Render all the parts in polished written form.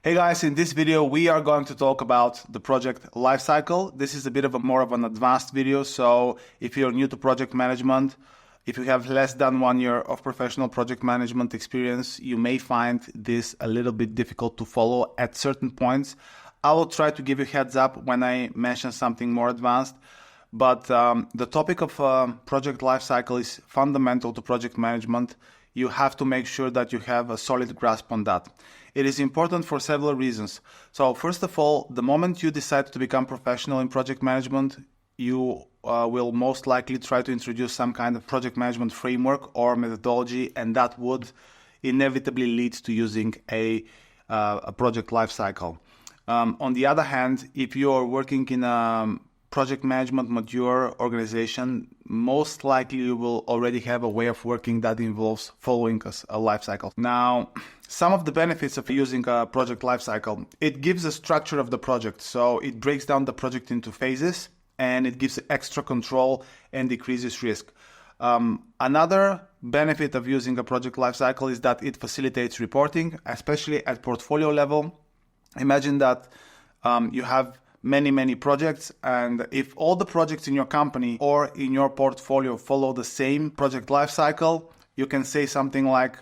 Hey guys, in this video we are going to talk about the project lifecycle. This is a bit of more of an advanced video, so if you're new to project management, if you have less than 1 year of professional project management experience, you may find this a little bit difficult to follow at certain points. I will try to give you heads up when I mention something more advanced, but the topic of project lifecycle is fundamental to project management. You have to make sure that you have a solid grasp on that. It is important for several reasons. So first of all, the moment you decide to become professional in project management, you will most likely try to introduce some kind of project management framework or methodology, and that would inevitably lead to using a project lifecycle. On the other hand, if you're working in a project management mature organization, most likely you will already have a way of working that involves following a lifecycle. Now, some of the benefits of using a project lifecycle: it gives a structure of the project, so it breaks down the project into phases, and it gives extra control and decreases risk. Another benefit of using a project lifecycle is that it facilitates reporting, especially at portfolio level. Imagine that you have many projects, and if all the projects in your company or in your portfolio follow the same project lifecycle, you can say something like,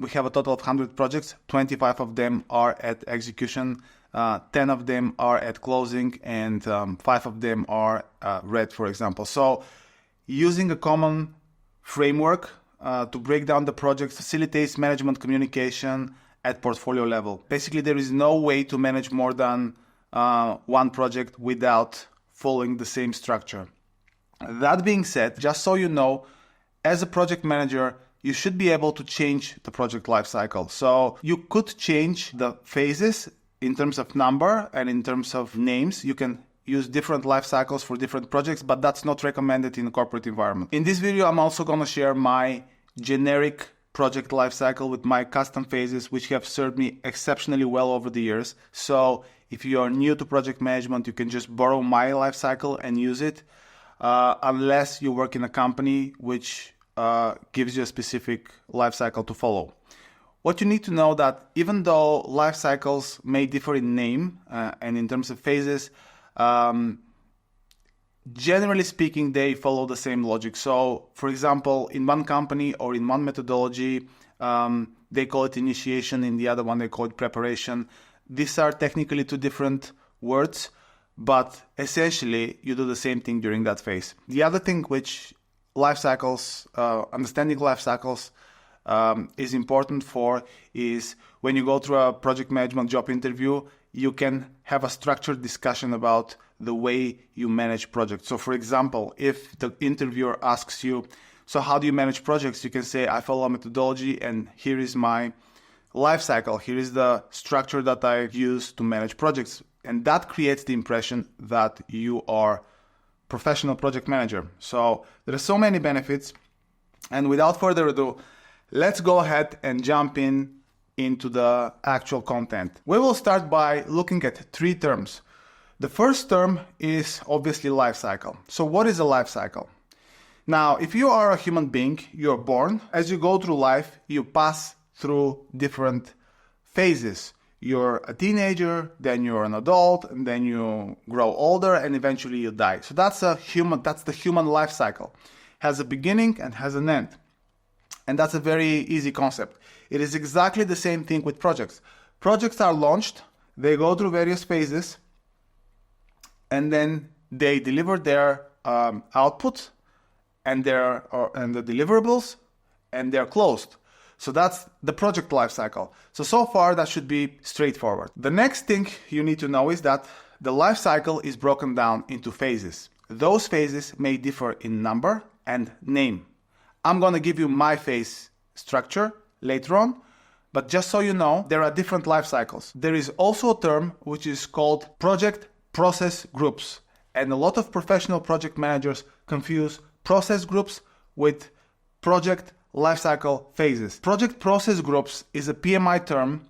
we have a total of 100 projects, 25 of them are at execution, 10 of them are at closing, and 5 of them are red, for example. So using a common framework to break down the projects facilitates management communication at portfolio level. Basically, there is no way to manage more than one project without following the same structure. That being said, just so you know, as a project manager, you should be able to change the project lifecycle. So you could change the phases in terms of number and in terms of names. You can use different life cycles for different projects, but that's not recommended in a corporate environment. In this video, I'm also going to share my generic project lifecycle with my custom phases, which have served me exceptionally well over the years. So if you are new to project management, you can just borrow my lifecycle and use it, unless you work in a company which gives you a specific lifecycle to follow. What you need to know that even though life cycles may differ in name and in terms of phases, generally speaking, they follow the same logic. So, for example, in one company or in one methodology, they call it initiation. In the other one, they call it preparation. These are technically two different words, but essentially, you do the same thing during that phase. The other thing which life cycles, understanding life cycles, is important for is when you go through a project management job interview, you can have a structured discussion about the way you manage projects. So for example, if the interviewer asks you, so how do you manage projects? You can say, I follow a methodology and here is my life cycle. Here is the structure that I use to manage projects. And that creates the impression that you are professional project manager. So there are so many benefits. And without further ado, let's go ahead and jump into the actual content. We will start by looking at 3 terms. The first term is obviously life cycle. So what is a life cycle? Now, if you are a human being, you're born. As you go through life, you pass through different phases. You're a teenager, then you're an adult, and then you grow older, and eventually you die. So that's the human life cycle. Has a beginning and has an end. And that's a very easy concept. It is exactly the same thing with projects. Projects are launched, they go through various phases, and then they deliver their output and the deliverables, and they're closed. So that's the project lifecycle. So far that should be straightforward. The next thing you need to know is that the lifecycle is broken down into phases. Those phases may differ in number and name. I'm going to give you my phase structure later on, but just so you know, there are different life cycles. There is also a term which is called project process groups, and a lot of professional project managers confuse process groups with project lifecycle phases. Project process groups is a PMI term.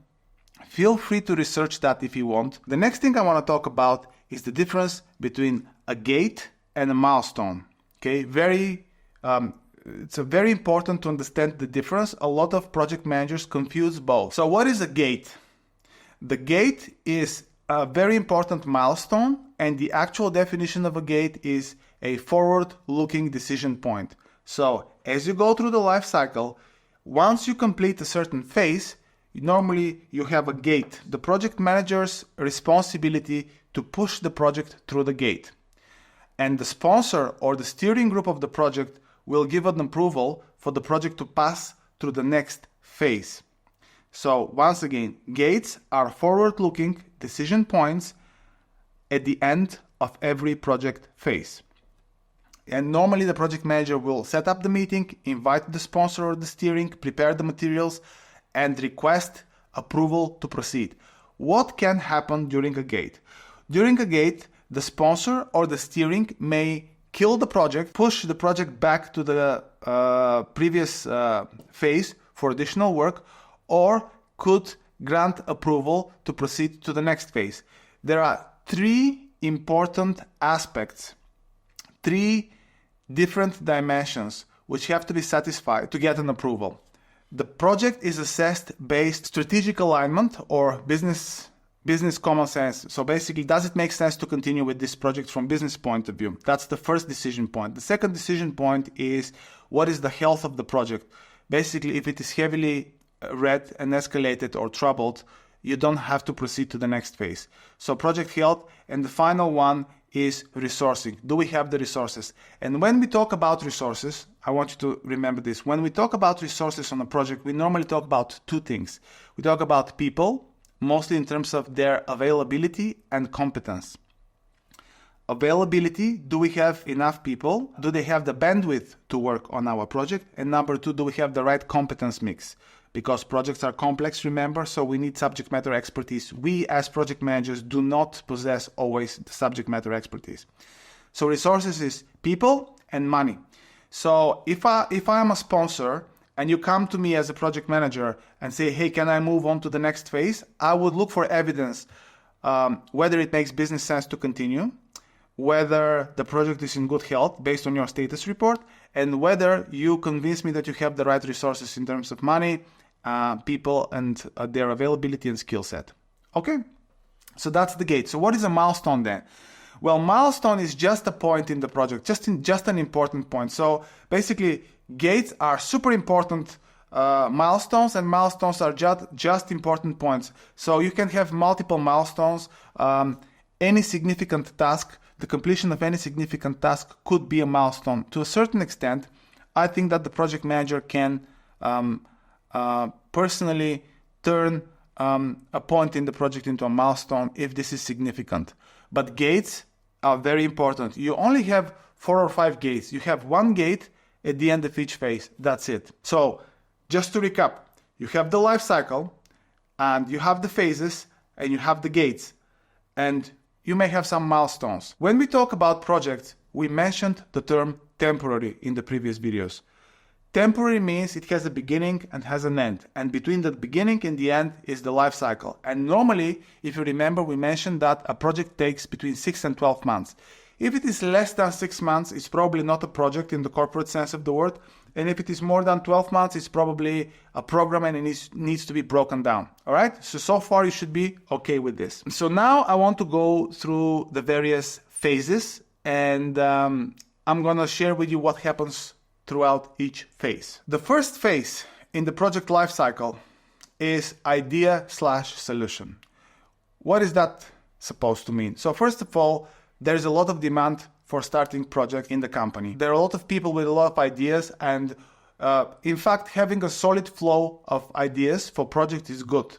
Feel free to research that if you want. The next thing I want to talk about is the difference between a gate and a milestone. Okay, it's very important to understand the difference. A lot of project managers confuse both. So what is a gate? The gate is a very important milestone, and the actual definition of a gate is a forward-looking decision point. So as you go through the life cycle, once you complete a certain phase, normally you have a gate, the project manager's responsibility to push the project through the gate. And the sponsor or the steering group of the project will give an approval for the project to pass through the next phase. So once again, gates are forward-looking decision points at the end of every project phase. And normally the project manager will set up the meeting, invite the sponsor or the steering, prepare the materials, and request approval to proceed. What can happen during a gate? During a gate, the sponsor or the steering may kill the project, push the project back to the previous phase for additional work, or could grant approval to proceed to the next phase. There are three important aspects, three different dimensions which have to be satisfied to get an approval. The project is assessed based strategic alignment or business common sense. So basically, does it make sense to continue with this project from business point of view? That's the first decision point. The second decision point is what is the health of the project? Basically, if it is heavily red and escalated or troubled, you don't have to proceed to the next phase. So project health. And the final one is resourcing. Do we have the resources? And when we talk about resources, I want you to remember this. When we talk about resources on a project, we normally talk about two things. We talk about people, mostly in terms of their availability and competence. Availability, do we have enough people? Do they have the bandwidth to work on our project? And number two, do we have the right competence mix? Because projects are complex, remember, so we need subject matter expertise. We as project managers do not possess always the subject matter expertise. So resources is people and money. So if I am a sponsor and you come to me as a project manager and say, hey, can I move on to the next phase? I would look for evidence, whether it makes business sense to continue, whether the project is in good health based on your status report, and whether you convince me that you have the right resources in terms of money, people, and their availability and skill set. Okay, so that's the gate. So what is a milestone then? Well, milestone is just a point in the project, just an important point. So basically, gates are super important milestones, and milestones are just important points. So you can have multiple milestones. Any significant task, the completion of any significant task could be a milestone. To a certain extent, I think that the project manager can personally turn a point in the project into a milestone if this is significant. But gates are very important. You only have 4 or 5 gates. You have one gate at the end of each phase. That's it. So just to recap, you have the life cycle, and you have the phases, and you have the gates, and you may have some milestones. When we talk about projects, we mentioned the term temporary in the previous videos. Temporary means it has a beginning and has an end, and between the beginning and the end is the life cycle. And normally, if you remember, we mentioned that a project takes between 6 and 12 months. If it is less than 6 months, it's probably not a project in the corporate sense of the word. And if it is more than 12 months, it's probably a program and it needs to be broken down. All right? So far you should be okay with this. So now I want to go through the various phases, and I'm going to share with you what happens throughout each phase. The first phase in the project lifecycle is idea/solution. What is that supposed to mean? So first of all, there's a lot of demand for starting projects in the company. There are a lot of people with a lot of ideas, and in fact, having a solid flow of ideas for projects is good.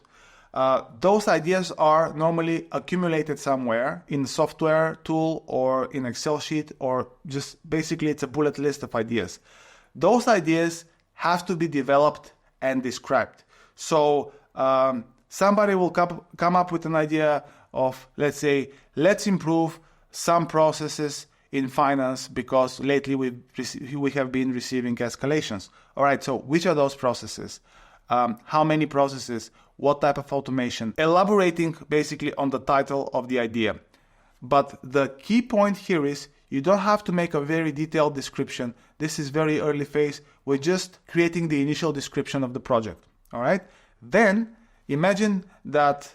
Those ideas are normally accumulated somewhere in a software tool or in Excel sheet, or just basically it's a bullet list of ideas. Those ideas have to be developed and described. So somebody will come up with an idea of, let's say, let's improve some processes in finance because lately we have been receiving escalations. All right, so which are those processes? How many processes? What type of automation? Elaborating basically on the title of the idea. But the key point here is you don't have to make a very detailed description. This is very early phase. We're just creating the initial description of the project. All right. Then imagine that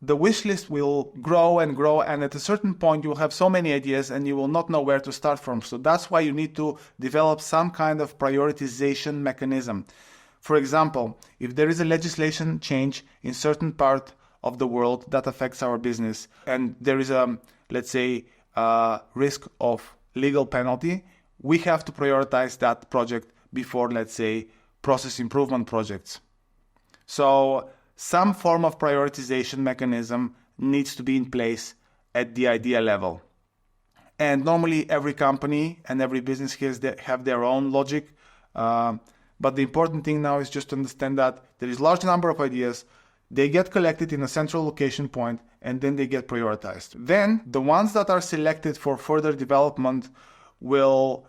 the wish list will grow and grow, and at a certain point you will have so many ideas and you will not know where to start from. So that's why you need to develop some kind of prioritization mechanism. For example, if there is a legislation change in certain part of the world that affects our business, and there is a, let's say, risk of legal penalty, we have to prioritize that project before, let's say, process improvement projects. So some form of prioritization mechanism needs to be in place at the idea level. And normally every company and every business have their own logic. But the important thing now is just to understand that there is a large number of ideas. They get collected in a central location point and then they get prioritized. Then the ones that are selected for further development will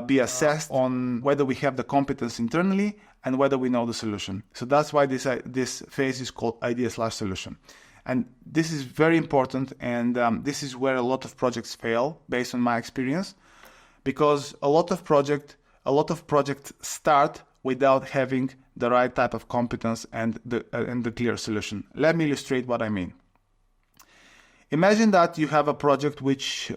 be assessed on whether we have the competence internally and whether we know the solution. So that's why this phase is called idea/solution. And this is very important, and this is where a lot of projects fail based on my experience, because a lot of projects start without having the right type of competence and the clear solution. Let me illustrate what I mean. Imagine that you have a project which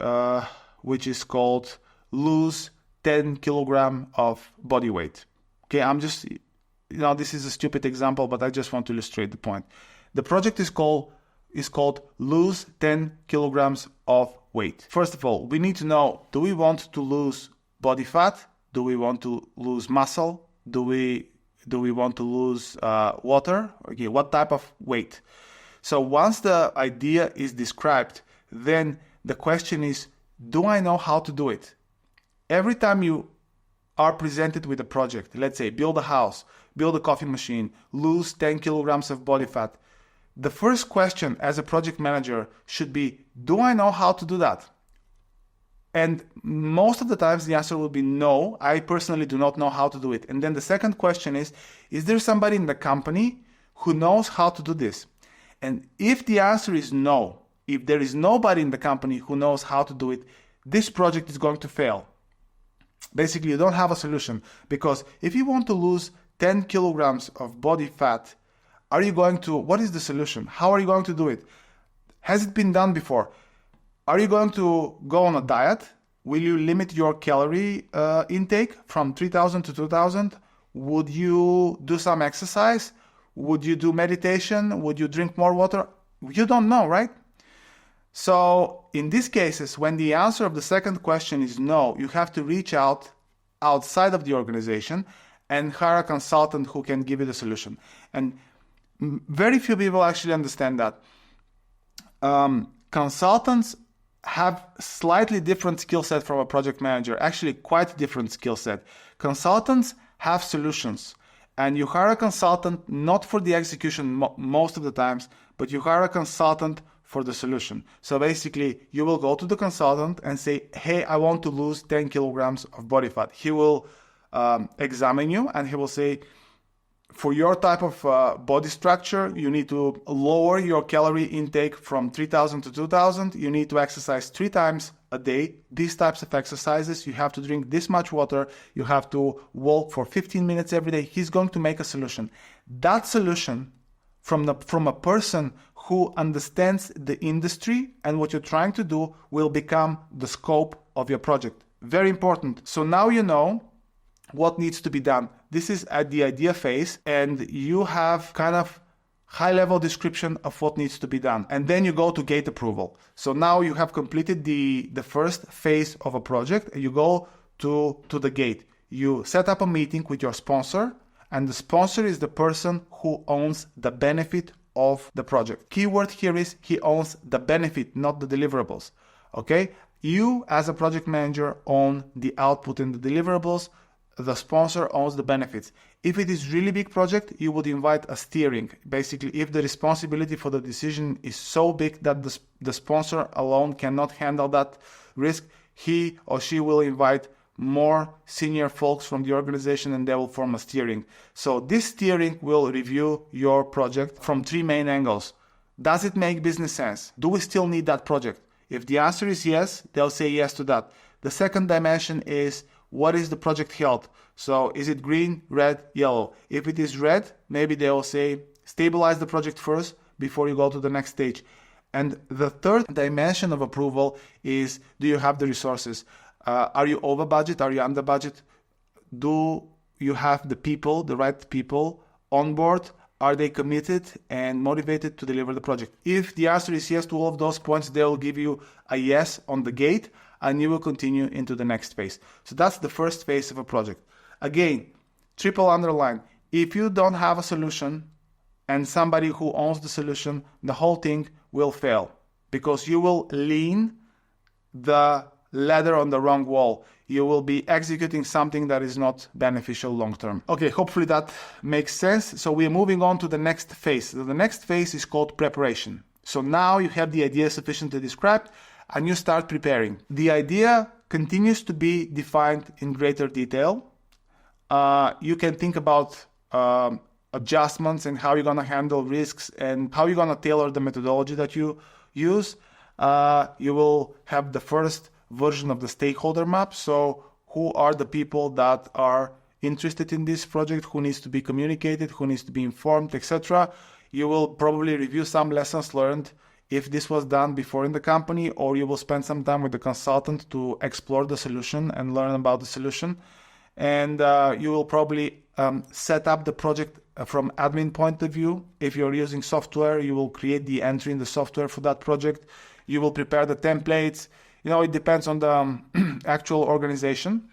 is called lose 10 kilogram of body weight. Okay, this is a stupid example, but I just want to illustrate the point. The project is called lose 10 kilograms of weight. First of all, we need to know, do we want to lose body fat? Do we want to lose muscle? Do we want to lose water? Okay, what type of weight? So once the idea is described, then the question is, do I know how to do it? Every time you are presented with a project, let's say build a house, build a coffee machine, lose 10 kilograms of body fat, the first question as a project manager should be, do I know how to do that? And most of the times the answer will be no, I personally do not know how to do it. And then the second question is there somebody in the company who knows how to do this? And if the answer is no, if there is nobody in the company who knows how to do it, this project is going to fail. Basically, you don't have a solution, because if you want to lose 10 kilograms of body fat, what is the solution? How are you going to do it? Has it been done before? Are you going to go on a diet? Will you limit your calorie intake from 3,000 to 2,000? Would you do some exercise? Would you do meditation? Would you drink more water? You don't know, right? So in these cases, when the answer of the second question is no, you have to reach outside of the organization and hire a consultant who can give you the solution. And very few people actually understand that. Consultants have slightly different skill set from a project manager, actually quite different skill set. Consultants have solutions, and you hire a consultant not for the execution most of the times, but you hire a consultant for the solution. So basically, you will go to the consultant and say, hey, I want to lose 10 kilograms of body fat. He will examine you and he will say, for your type of body structure, you need to lower your calorie intake from 3,000 to 2,000. You need to exercise 3 times a day. These types of exercises, you have to drink this much water. You have to walk for 15 minutes every day. He's going to make a solution. That solution from a person who understands the industry and what you're trying to do will become the scope of your project. Very important. So now you know what needs to be done. This is at the idea phase, and you have kind of high-level description of what needs to be done. And then you go to gate approval. So now you have completed the first phase of a project, and you go to the gate. You set up a meeting with your sponsor, and the sponsor is the person who owns the benefit of the project. Keyword here is he owns the benefit, not the deliverables. Okay? You as a project manager own the output and the deliverables. The sponsor owns the benefits. If it is really big project, you would invite a steering. Basically, if the responsibility for the decision is so big that the sponsor alone cannot handle that risk, he or she will invite more senior folks from the organization and they will form a steering. So this steering will review your project from 3 main angles. Does it make business sense? Do we still need that project? If the answer is yes, they'll say yes to that. The second dimension is, what is the project health? So is it green, red, yellow? If it is red, maybe they will say stabilize the project first before you go to the next stage. And the third dimension of approval is, do you have the resources? Are you over budget? Are you under budget? Do you have the people, the right people on board? Are they committed and motivated to deliver the project? If the answer is yes to all of those points, they will give you a yes on the gate, and you will continue into the next phase. So that's the first phase of a project. Again, triple underline, if you don't have a solution and somebody who owns the solution, the whole thing will fail, because you will lean the ladder on the wrong wall. You will be executing something that is not beneficial long term. Okay, hopefully that makes sense. So we're moving on to the next phase. So the next phase is called preparation. So now you have the idea sufficiently described and you start preparing. The idea continues to be defined in greater detail. You can think about adjustments and how you're going to handle risks and how you're going to tailor the methodology that you use. You will have the first version of the stakeholder map. So who are the people that are interested in this project, who needs to be communicated, who needs to be informed, etc. You will probably review some lessons learned if this was done before in the company, or you will spend some time with the consultant to explore the solution and learn about the solution. And you will probably set up the project from admin point of view. If you're using software, you will create the entry in the software for that project. You will prepare the templates. It depends on the actual organization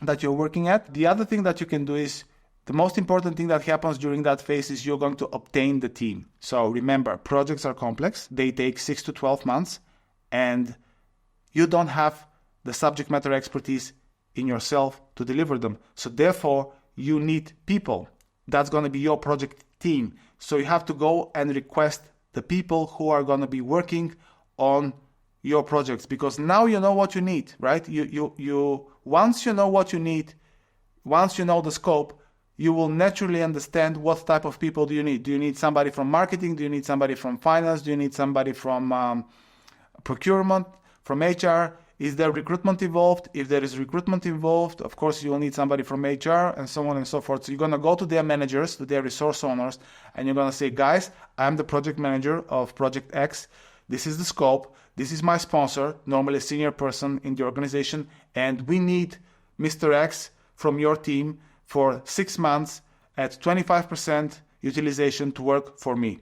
that you're working at. The other thing that you can do is, the most important thing that happens during that phase is you're going to obtain the team. So remember, projects are complex. They take 6 to 12 months, and you don't have the subject matter expertise in yourself to deliver them. So therefore, you need people. That's going to be your project team. So you have to go and request the people who are going to be working on your projects, because now you know what you need, right? You once you know what you need, once you know the scope, you will naturally understand what type of people do you need. Do you need somebody from marketing? Do you need somebody from finance? Do you need somebody from procurement, from HR? Is there recruitment involved? If there is recruitment involved, of course, you will need somebody from HR and so on and so forth. So you're going to go to their managers, to their resource owners, and you're going to say, guys, I'm the project manager of Project X. This is the scope. This is my sponsor, normally a senior person in the organization, and we need Mr. X from your team for 6 months at 25% utilization to work for me.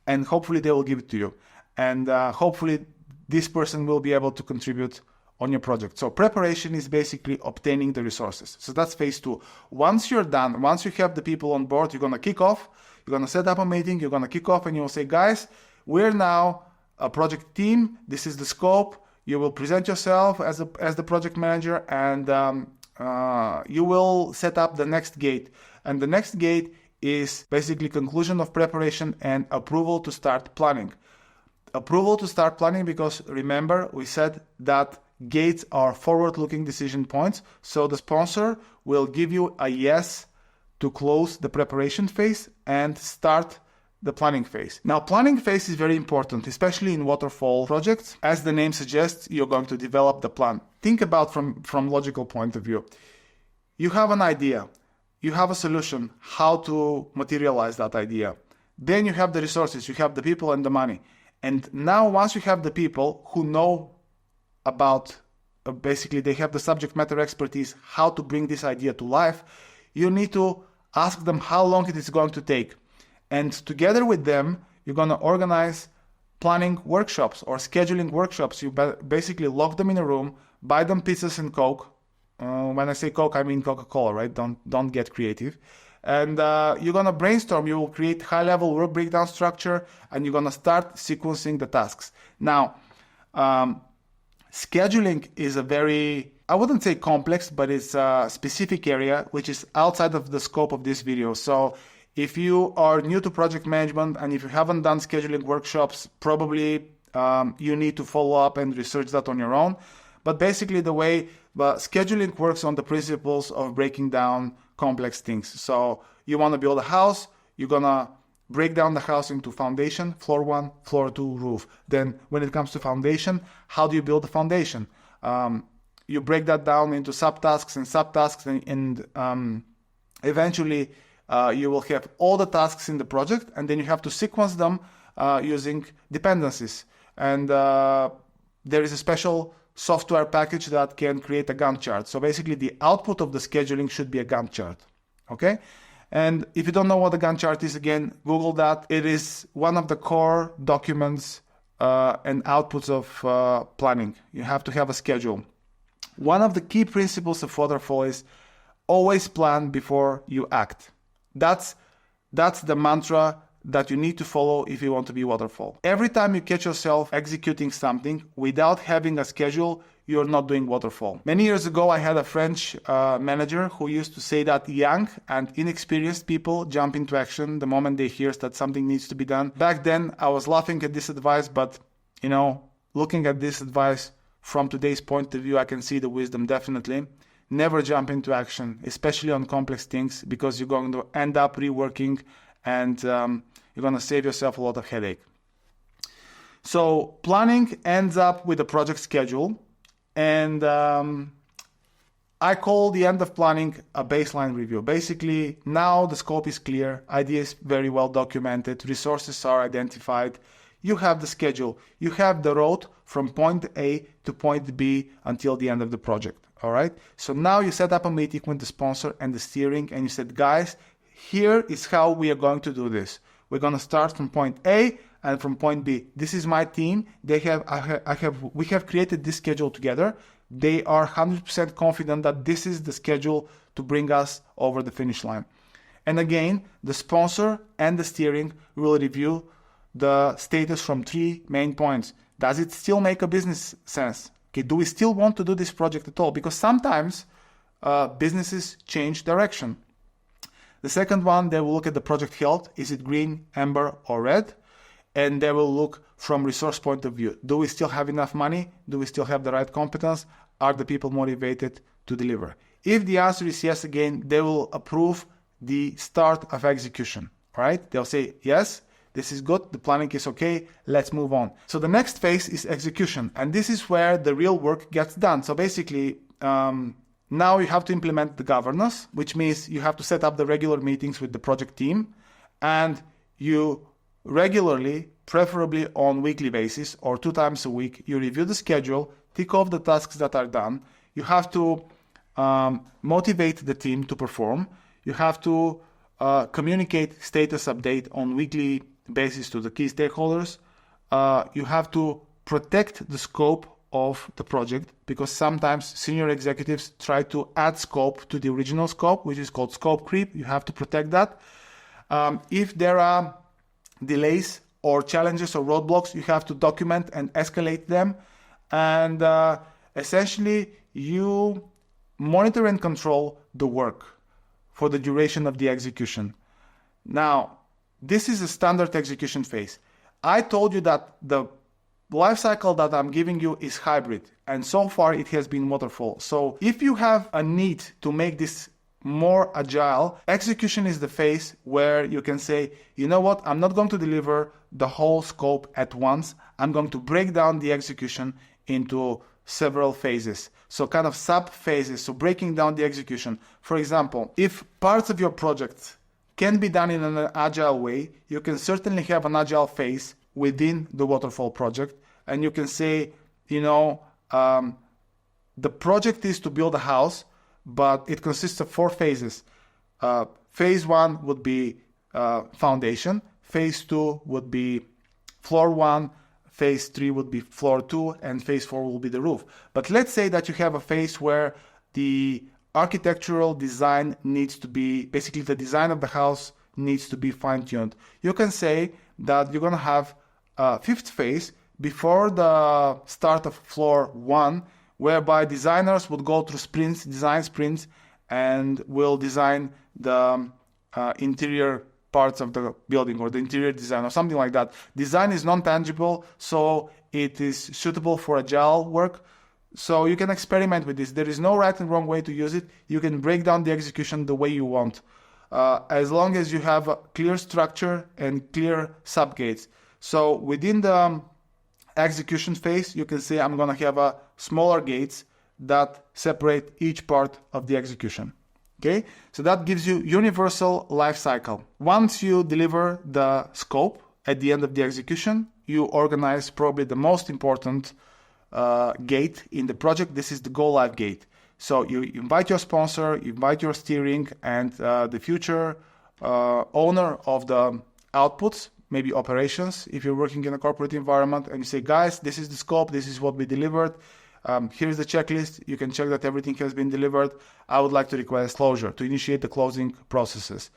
And hopefully they will give it to you. And hopefully this person will be able to contribute on your project. So preparation is basically obtaining the resources. So that's phase 2. Once you're done, once you have the people on board, you're going to kick off. You're going to set up a meeting. You're going to kick off and you'll say, guys, we're now a project team. This is the scope. You will present yourself as the project manager, and you will set up the next gate. And the next gate is basically conclusion of preparation and approval to start planning. Approval to start planning, because remember, we said that gates are forward-looking decision points. So the sponsor will give you a yes to close the preparation phase and start the planning phase. Now, planning phase is very important, especially in waterfall projects. As the name suggests, you're going to develop the plan. Think about from logical point of view. You have an idea. You have a solution, how to materialize that idea. Then you have the resources, you have the people and the money. And now once you have the people who know about, basically they have the subject matter expertise, how to bring this idea to life, you need to ask them how long it is going to take. And together with them, you're going to organize planning workshops or scheduling workshops. You basically lock them in a room, buy them pizzas and Coke. When I say Coke, I mean Coca-Cola, right? Don't get creative. And you're going to brainstorm. You will create high-level work breakdown structure, and you're going to start sequencing the tasks. Now, scheduling is a very, I wouldn't say complex, but it's a specific area which is outside of the scope of this video. So if you are new to project management and if you haven't done scheduling workshops, probably you need to follow up and research that on your own. But basically the way scheduling works on the principles of breaking down complex things. So you want to build a house, you're going to break down the house into foundation, floor 1, floor 2, roof. Then when it comes to foundation, how do you build the foundation? You break that down into subtasks and eventually you will have all the tasks in the project, and then you have to sequence them using dependencies. And there is a special software package that can create a Gantt chart. So basically the output of the scheduling should be a Gantt chart. Okay? And if you don't know what a Gantt chart is, again, Google that. It is one of the core documents and outputs of planning. You have to have a schedule. One of the key principles of waterfall is always plan before you act. That's the mantra that you need to follow if you want to be waterfall. Every time you catch yourself executing something without having a schedule, you're not doing waterfall. Many years ago, I had a French manager who used to say that young and inexperienced people jump into action the moment they hear that something needs to be done. Back then, I was laughing at this advice, but looking at this advice from today's point of view, I can see the wisdom definitely. Never jump into action, especially on complex things, because you're going to end up reworking and you're going to save yourself a lot of headache. So planning ends up with a project schedule, and I call the end of planning a baseline review. Basically, now the scope is clear, ideas very well documented, resources are identified, you have the schedule, you have the road from point A to point B until the end of the project. All right. So now you set up a meeting with the sponsor and the steering, and you said, guys, here is how we are going to do this. We're going to start from point A and from point B. This is my team. We have created this schedule together. They are 100% confident that this is the schedule to bring us over the finish line. And again, the sponsor and the steering will review the status from 3 main points. Does it still make a business sense? Okay, do we still want to do this project at all? Because sometimes businesses change direction. The second one, they will look at the project health. Is it green, amber, or red? And they will look from resource point of view. Do we still have enough money? Do we still have the right competence? Are the people motivated to deliver? If the answer is yes, again, they will approve the start of execution. All right? They'll say, yes, this is good, the planning is okay, let's move on. So the next phase is execution, and this is where the real work gets done. So basically, now you have to implement the governance, which means you have to set up the regular meetings with the project team, and you regularly, preferably on weekly basis or 2 times a week, you review the schedule, tick off the tasks that are done. You have to motivate the team to perform. You have to communicate status update on weekly basis to the key stakeholders. You have to protect the scope of the project, because sometimes senior executives try to add scope to the original scope, which is called scope creep. You have to protect that. If there are delays or challenges or roadblocks, you have to document and escalate them. And essentially, you monitor and control the work for the duration of the execution. Now, this is a standard execution phase. I told you that the life cycle that I'm giving you is hybrid, and so far it has been waterfall. So if you have a need to make this more agile, execution is the phase where you can say, you know what, I'm not going to deliver the whole scope at once. I'm going to break down the execution into several phases. So kind of sub phases, so breaking down the execution. For example, if parts of your project can be done in an agile way, you can certainly have an agile phase within the waterfall project. And you can say, the project is to build a house, but it consists of 4 phases. Phase 1 would be foundation. Phase 2 would be floor 1. Phase 3 would be floor 2, and phase 4 will be the roof. But let's say that you have a phase where the architectural design needs to be, basically the design of the house needs to be fine-tuned. You can say that you're going to have a 5th phase before the start of floor 1, whereby designers would go through sprints, design sprints, and will design the interior parts of the building, or the interior design, or something like that. Design is non-tangible, so it is suitable for agile work. So you can experiment with this. There is no right and wrong way to use it. You can break down the execution the way you want, as long as you have a clear structure and clear subgates. So within the execution phase, you can say, I'm going to have smaller gates that separate each part of the execution. Okay, so that gives you universal life cycle. Once you deliver the scope at the end of the execution, you organize probably the most important gate in the project. This is the go live gate. So you invite your sponsor, you invite your steering, and the future owner of the outputs, maybe operations, if you're working in a corporate environment, and you say, guys, this is the scope, this is what we delivered. Here's the checklist. You can check that everything has been delivered. I would like to request closure, to initiate the closing processes.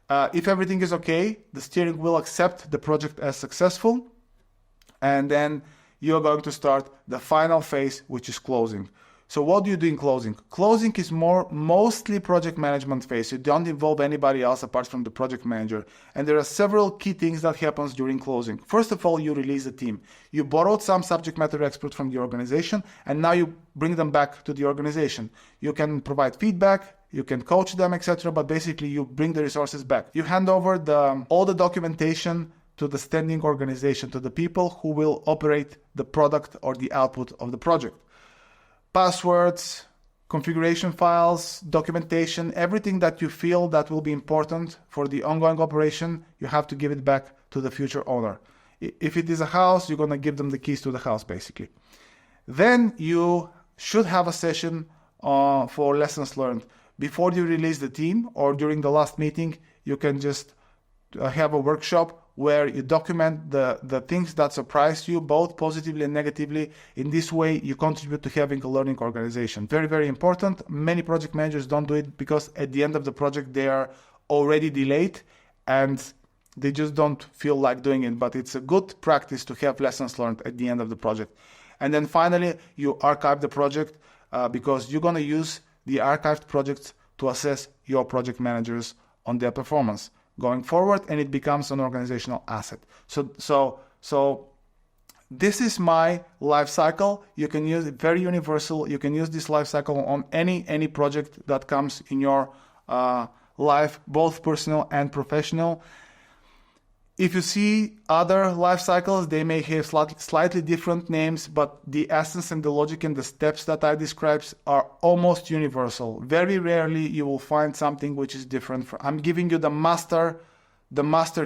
If everything is okay, the steering will accept the project as successful, and then you're going to start the final phase, which is closing. So what do you do in closing? Closing is mostly project management phase. You don't involve anybody else apart from the project manager. And there are several key things that happens during closing. First of all, you release the team. You borrowed some subject matter expert from the organization, and now you bring them back to the organization. You can provide feedback, you can coach them, etc. But basically, you bring the resources back. You hand over all the documentation to the standing organization, to the people who will operate the product or the output of the project. Passwords, configuration files, documentation, everything that you feel that will be important for the ongoing operation, you have to give it back to the future owner. If it is a house, you're going to give them the keys to the house, basically. Then you should have a session for lessons learned. Before you release the team or during the last meeting, you can just have a workshop where you document the things that surprised you, both positively and negatively. In this way, you contribute to having a learning organization. Very, very important. Many project managers don't do it because at the end of the project, they are already delayed and they just don't feel like doing it. But it's a good practice to have lessons learned at the end of the project. And then finally, you archive the project because you're going to use the archived projects to assess your project managers on their performance going forward, and it becomes an organizational asset. So this is my life cycle. You can use it, very universal. You can use this life cycle on any project that comes in your life, both personal and professional. If you see other life cycles, they may have slightly different names, but the essence and the logic and the steps that I described are almost universal. Very rarely you will find something which is different. I'm giving you the master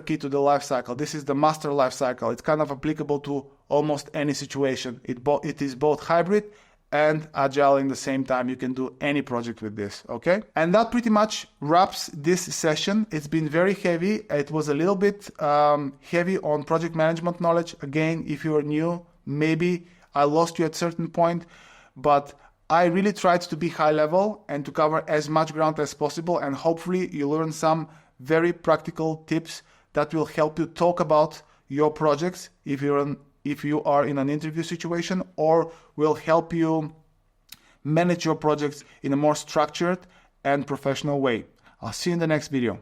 key to the life cycle. This is the master life cycle. It's kind of applicable to almost any situation. It is both hybrid and agile in the same time. You can do any project with this, okay? And that pretty much wraps this session. It's been very heavy. It was a little bit heavy on project management knowledge. Again, if you are new, maybe I lost you at a certain point, but I really tried to be high level and to cover as much ground as possible, and hopefully you learn some very practical tips that will help you talk about your projects if you are in an interview situation, or will help you manage your projects in a more structured and professional way. I'll see you in the next video.